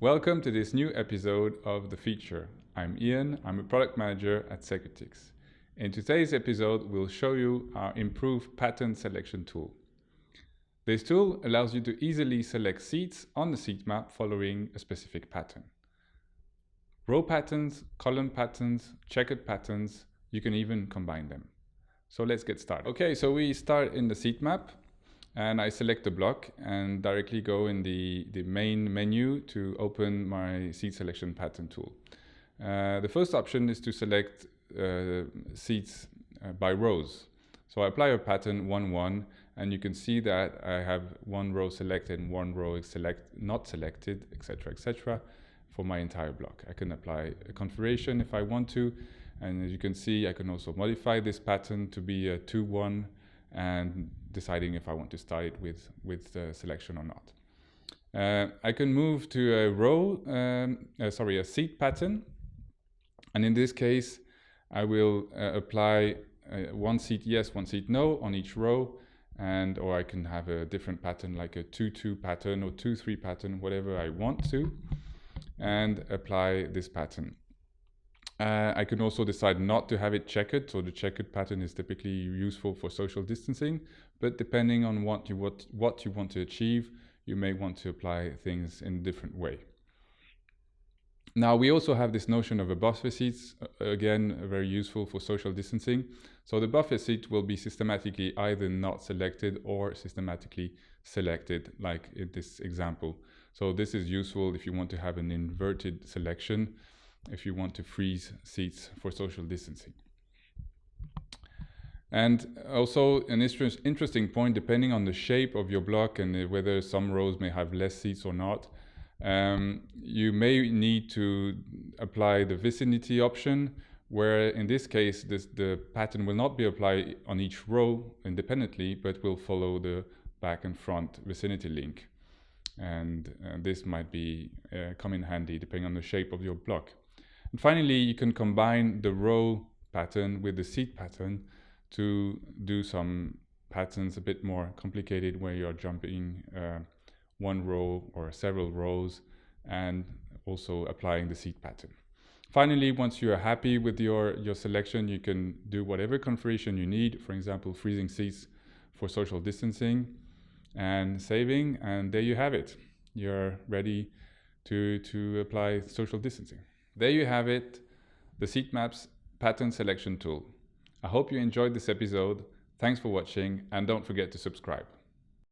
Welcome to this new episode of The Feature. I'm Ian, I'm a product manager at SecuTix. In today's episode, we'll show you our improved pattern selection tool. This tool allows you to easily select seats on the seat map following a specific pattern. Row patterns, column patterns, checkered patterns, you can even combine them. So let's get started. Okay, so we start in the seat map. And I select the block and directly go in the main menu to open my seat selection pattern tool. The first option is to select seats by rows. So I apply a pattern 1-1 and you can see that I have one row selected and one row is not selected, etc. for my entire block. I can apply a configuration if I want to, and as you can see I can also modify this pattern to be a 2-1 and deciding if I want to start it with the selection or not. I can move to a seat pattern, and in this case I will apply one seat yes, one seat no on each row, or I can have a different pattern like a 2-2 pattern or 2-3 pattern, whatever I want to, and apply this pattern. I can also decide not to have it checkered, so the checkered pattern is typically useful for social distancing, but depending on what you want to achieve, you may want to apply things in a different way. Now we also have this notion of a buffer seats, again very useful for social distancing. So the buffer seat will be systematically either not selected or systematically selected, like in this example. So this is useful if you want to have an inverted selection, if you want to freeze seats for social distancing. And also an interesting point, depending on the shape of your block and whether some rows may have less seats or not, you may need to apply the vicinity option, where in this case the pattern will not be applied on each row independently, but will follow the back and front vicinity link. And this might be come in handy depending on the shape of your block. And finally, you can combine the row pattern with the seat pattern to do some patterns a bit more complicated, where you're jumping one row or several rows and also applying the seat pattern. Finally, once you are happy with your selection, you can do whatever configuration you need, for example, freezing seats for social distancing and saving, and there you have it. You're ready to apply social distancing. There you have it, the seat maps pattern selection tool. I hope you enjoyed this episode. Thanks for watching, and don't forget to subscribe.